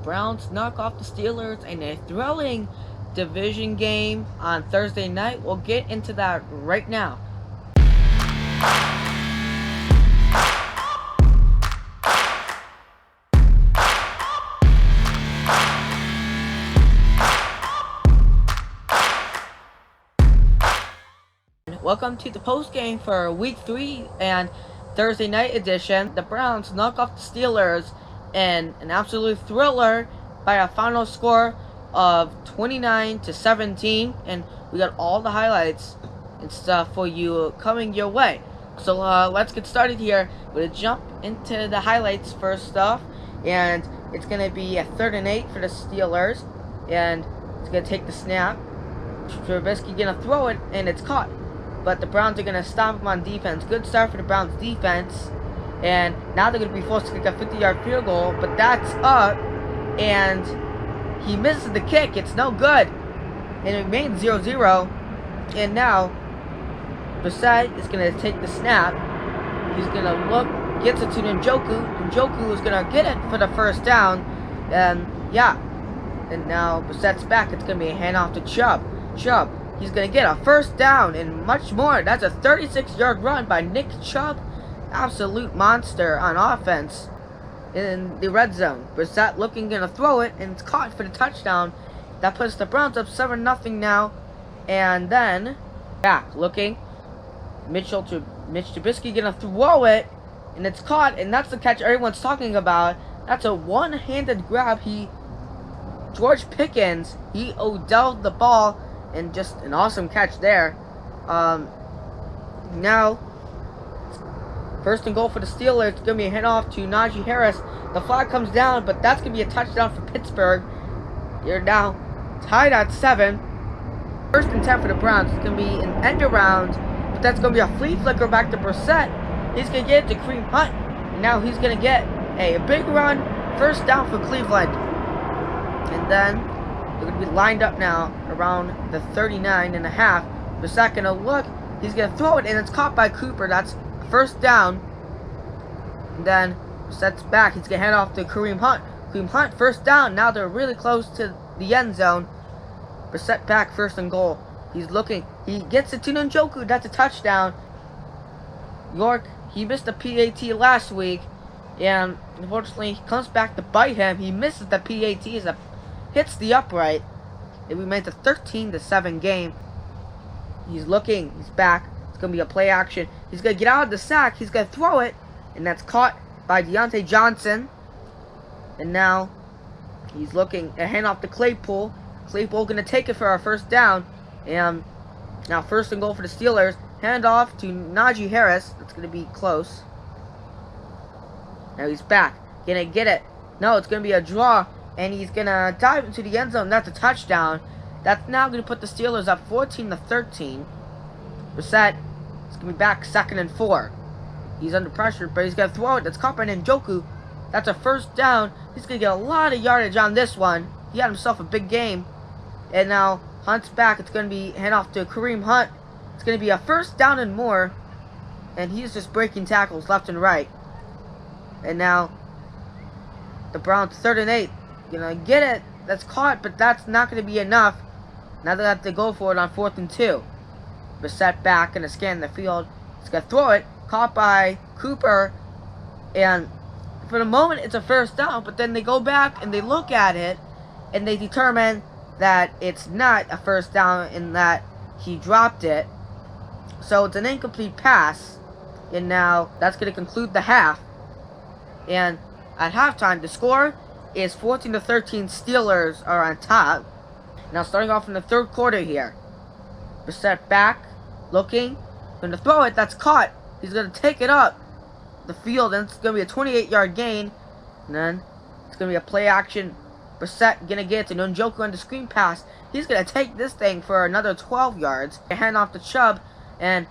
Browns knock off the Steelers in a thrilling division game on Thursday night. We'll get into that right now. Welcome to the postgame for Week 3 and Thursday night edition. The Browns knock off the Steelers in an absolute thriller by a final score of 29-17, and we got all the highlights and stuff for you coming your way. So let's get started here. We're going to jump into the highlights first off, and it's going to be a 3rd and 8 for the Steelers, and it's going to take the snap. Trubisky going to throw it, and it's caught. But the Browns are going to stop him on defense. Good start for the Browns defense. And now they're going to be forced to kick a 50-yard field goal. But that's up. And he misses the kick. It's no good. And it remains 0-0. And now Brissett is going to take the snap. He's going to look, gets it to Njoku. Njoku is going to get it for the first down. And yeah. And now Brissett's back. It's going to be a handoff to Chubb. He's going to get a first down and much more. That's a 36-yard run by Nick Chubb. Absolute monster on offense in the red zone. Brissett looking, going to throw it, and it's caught for the touchdown. That puts the Browns up 7-0 now. And then, back looking. Mitch Trubisky going to throw it, and it's caught. And that's the catch everyone's talking about. That's a one-handed grab. George Pickens, he Odell'd the ball. And just an awesome catch there. Now, first and goal for the Steelers. It's going to be a handoff to Najee Harris. The flag comes down, but that's going to be a touchdown for Pittsburgh. You're now tied at 7. First and 10 for the Browns. It's going to be an end around, but that's going to be a flea flicker back to Brissett. He's going to get it to Kareem Hunt. And now he's going to get a big run. First down for Cleveland. And then they're going to be lined up now around the 39.5. Brissett going to look. He's going to throw it, and it's caught by Cooper. That's first down. And then Brissett's back. He's going to hand off to Kareem Hunt. Kareem Hunt, first down. Now they're really close to the end zone. Brissett back, first and goal. He's looking. He gets it to Njoku. That's a touchdown. York, he missed the PAT last week. And unfortunately, he comes back to bite him. He misses the PAT as a hits the upright. It remains a 13-7 game. He's looking. He's back. It's going to be a play action. He's going to get out of the sack. He's going to throw it. And that's caught by Deontay Johnson. And now he's looking. A handoff to Claypool. Claypool going to take it for our first down. And now first and goal for the Steelers. Handoff to Najee Harris. That's going to be close. Now he's back. Going to get it. No, it's going to be a draw. And he's going to dive into the end zone. That's a touchdown. That's now going to put the Steelers up 14-13. Brissett is going to be back 2nd and 4. He's under pressure, but he's going to throw it. That's caught by Njoku. That's a first down. He's going to get a lot of yardage on this one. He had himself a big game. And now Hunt's back. It's going to be handoff to Kareem Hunt. It's going to be a first down and more. And he's just breaking tackles left and right. And now the Browns 3rd and 8. Gonna get it. That's caught, but that's not going to be enough. Now they have to go for it on 4th and 2. Brissett back, gonna scan the field. He's gonna throw it. Caught by Cooper. And for the moment, it's a first down. But then they go back and they look at it, and they determine that it's not a first down in that he dropped it. So it's an incomplete pass. And now that's gonna conclude the half. And at halftime, the score is 14-13. Steelers are on top. Now starting off in the 3rd quarter here. Brissett back, looking, going to throw it. That's caught. He's going to take it up the field, and it's going to be a 28-yard gain. And then it's going to be a play action. Brissett going to get it to Njoku on the screen pass. He's going to take this thing for another 12 yards. Hand off to Chubb, and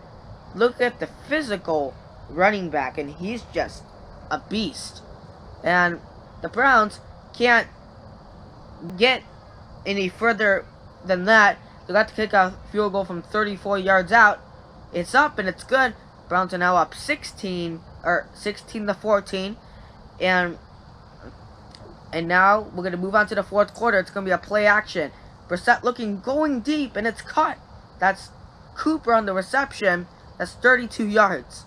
look at the physical running back, and he's just a beast. And the Browns can't get any further than that. They got to kick a field goal from 34 yards out. It's up and it's good. Browns are now up 16 to 14, and And now we're going to move on to the fourth quarter. It's going to be a play action. Brissett going deep, and it's caught. That's Cooper on the reception. That's 32 yards.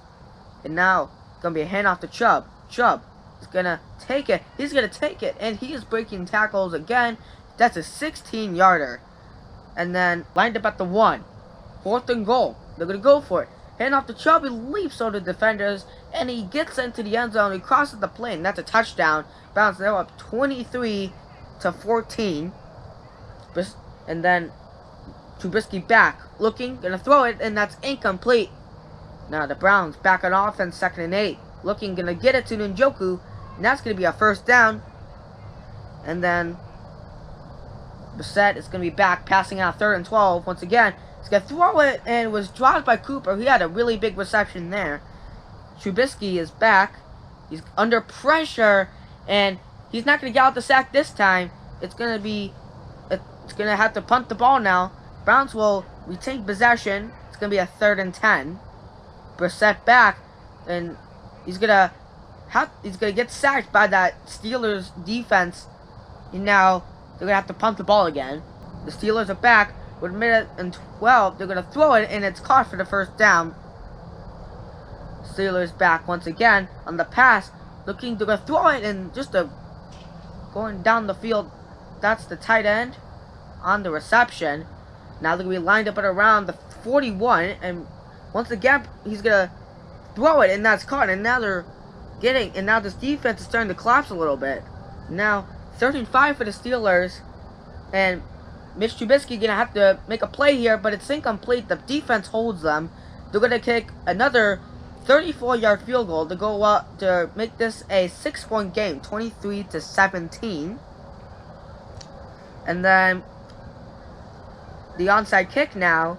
And now it's going to be a handoff to Chubb. Chubb is going to take it. He's going to take it, and he is breaking tackles again. That's a 16-yarder. And then lined up at the 1. 4th and goal. They're going to go for it. Handoff to Chubb. He leaps over the defenders, and he gets into the end zone. He crosses the plane. That's a touchdown. Browns now up 23-14. And then Trubisky back, looking, gonna throw it, and that's incomplete. Now the Browns back on offense, 2nd and 8, looking, gonna get it to Njoku, and that's gonna be a first down. And then Brissett is gonna be back, passing out 3rd and 12 once again. He's gonna throw it, and it was dropped by Cooper. He had a really big reception there. Trubisky is back. He's under pressure, and he's not gonna get out the sack this time. It's gonna have to punt the ball now. Browns will retain possession. It's going to be a 3rd and 10. Brissett back, and he's gonna get sacked by that Steelers defense. And now they're going to have to punt the ball again. The Steelers are back with 1:12. They're going to throw it, and it's caught for the first down. Steelers back once again on the pass. Looking to throw it, and going down the field. That's the tight end on the reception. Now they're going to be lined up at around the 41, and once again he's going to throw it, and that's caught. And now now this defense is starting to collapse a little bit. Now 13-5 for the Steelers, and Mitch Trubisky going to have to make a play here, but it's incomplete. The defense holds them. They're going to kick another 34-yard field goal to go up to make this a 6-point game, 23-17. And then the onside kick now,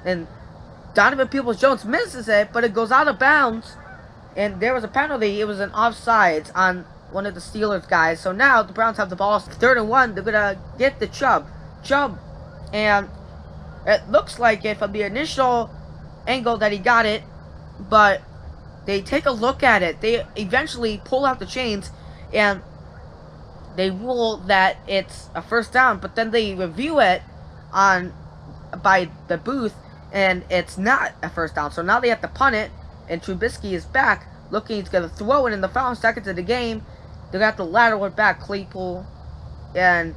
and Donovan Peoples-Jones misses it, but it goes out of bounds, and there was a penalty. It was an offsides on one of the Steelers guys. So now the Browns have the ball. 3rd and 1. They're gonna get the Chubb, and it looks like it from the initial angle that he got it, but they take a look at it. They eventually pull out the chains, and they rule that it's a first down, but then they review it by the booth, and it's not a first down. So now they have to punt it, and Trubisky is back, looking. He's going to throw it in the final seconds of the game. They're going to have to lateral it back, Claypool, and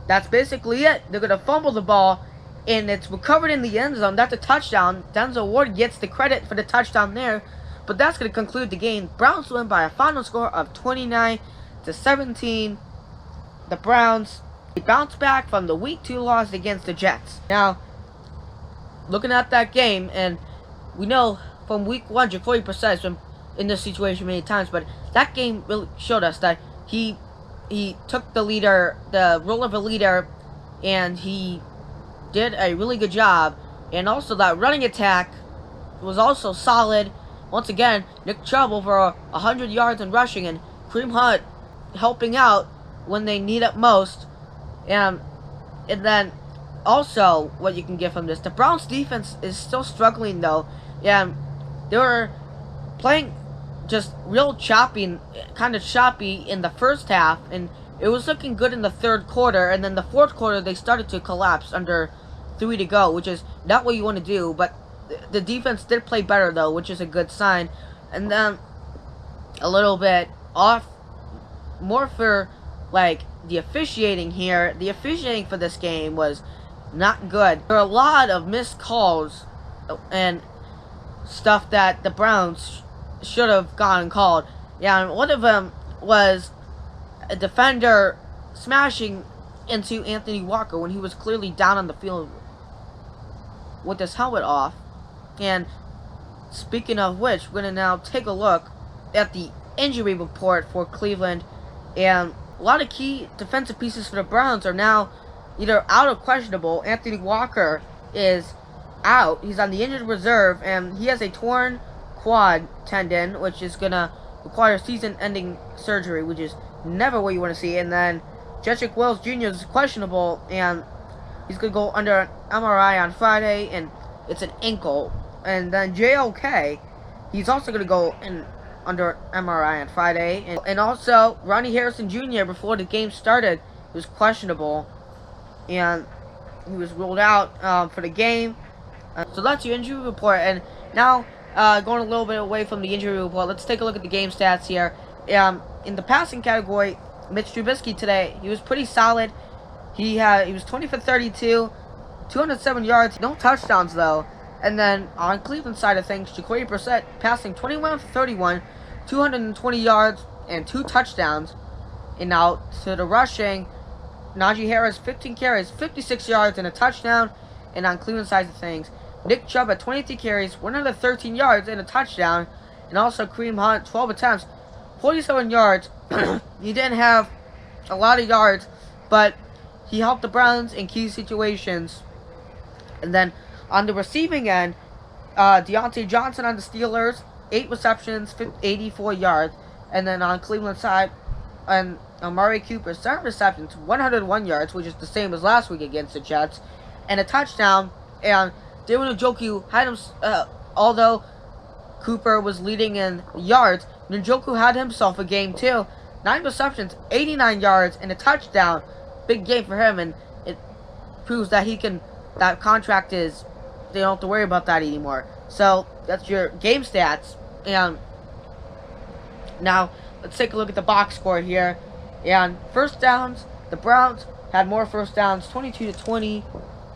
that's basically it. They're going to fumble the ball, and it's recovered in the end zone. That's a touchdown. Denzel Ward gets the credit for the touchdown there, but that's going to conclude the game. Browns win by a final score of 29-17. The Browns bounce back from the Week 2 loss against the Jets. Now, looking at that game, and we know from Week 1, Jacoby Brissett has been in this situation many times, but that game really showed us that he took the role of a leader, and he did a really good job. And also that running attack was also solid. Once again, Nick Chubb over 100 yards in rushing, and Kareem Hunt helping out when they need it most. And then also what you can get from this, the Browns defense is still struggling though. And they were playing just real kind of choppy in the first half, and it was looking good in the 3rd quarter, and then the 4th quarter they started to collapse under 3 to go, which is not what you want to do. But the defense did play better though, which is a good sign. And then a little bit off more for like the officiating here. The officiating for this game was not good. There were a lot of missed calls and stuff that the Browns should have gotten called. Yeah, and one of them was a defender smashing into Anthony Walker when he was clearly down on the field with his helmet off. And speaking of which, we're going to now take a look at the injury report for Cleveland. And a lot of key defensive pieces for the Browns are now either out or questionable. Anthony Walker is out. He's on the injured reserve, and he has a torn quad tendon, which is going to require season-ending surgery, which is never what you want to see. And then Jedrick Wills Jr. is questionable, and he's going to go under an MRI on Friday, and it's an ankle. And then JOK, he's also going to go under MRI on Friday. And also, Ronnie Harrison Jr., before the game started, he was questionable. And he was ruled out for the game. So that's your injury report. And now, going a little bit away from the injury report, let's take a look at the game stats here. In the passing category, Mitch Trubisky today, he was pretty solid. He was 20 for 32, 207 yards, no touchdowns though. And then on Cleveland side of things, Jacoby Brissett passing 21 for 31, 220 yards and 2 touchdowns. And now to the rushing, Najee Harris 15 carries, 56 yards and a touchdown. And on Cleveland side of things, Nick Chubb at 23 carries, 113 yards and a touchdown. And also Kareem Hunt, 12 attempts, 47 yards. He didn't have a lot of yards, but he helped the Browns in key situations. And then on the receiving end, Deontay Johnson on the Steelers, 8 receptions, 84 yards. And then on Cleveland side, and Amari Cooper, 7 receptions, 101 yards, which is the same as last week against the Jets, and a touchdown. And David Njoku had him, although Cooper was leading in yards, Njoku had himself a game too. 9 receptions, 89 yards, and a touchdown. Big game for him, and it proves that that contract is, they don't have to worry about that anymore. So that's your game stats. And now let's take a look at the box score here. And first downs, the Browns had more first downs, 22-20.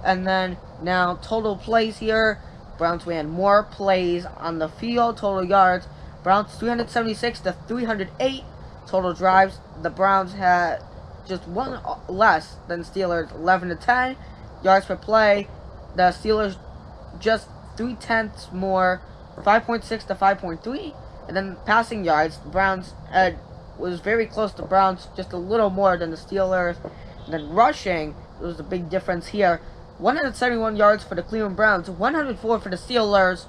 And then now total plays here, Browns ran more plays on the field. Total yards, Browns 376 to 308. Total drives, the Browns had just 1 less than Steelers, 11 to 10. Yards per play, the Steelers just 0.3 more, 5.6 to 5.3. And then passing yards, the Browns was very close to Browns, just a little more than the Steelers. And then rushing, there was a big difference here. 171 yards for the Cleveland Browns, 104 for the Steelers.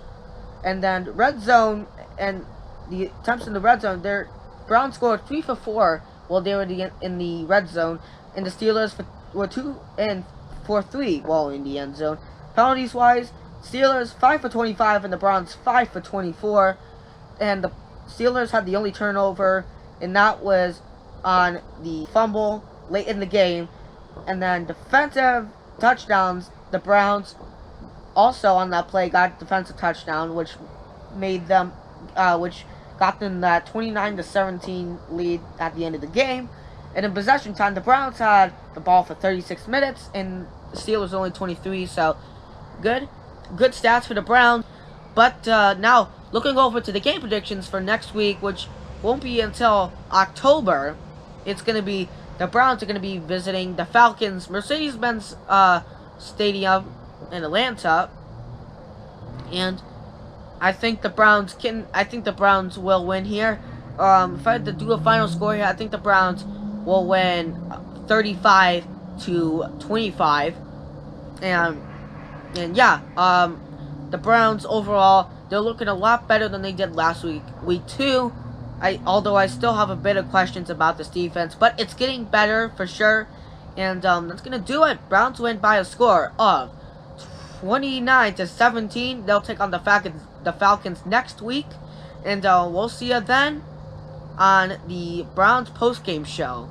And then red zone, and the attempts in the red zone, their Browns scored 3 for 4 while they were in the red zone, and the Steelers were 2 for 3 while in the end zone. Penalties wise, Steelers 5 for 25 and the Browns 5 for 24. And the Steelers had the only turnover, and that was on the fumble late in the game. And then defensive touchdowns, the Browns also on that play got defensive touchdown, which made them, which got them that 29-17 lead at the end of the game. And in possession time, the Browns had the ball for 36 minutes, and the Steelers only 23. So good stats for the Browns. But now looking over to the game predictions for next week, which won't be until October. It's going to be, the Browns are going to be visiting the Falcons, Mercedes-Benz Stadium in Atlanta. And I think the Browns will win here. If I had to do a final score here, I think the Browns will win 35-25. And yeah, the Browns overall, they're looking a lot better than they did last week. Week 2, although I still have a bit of questions about this defense, but it's getting better for sure. And that's gonna do it. Browns win by a score of 29-17. They'll take on the Falcons next week, and we'll see you then on the Browns postgame show.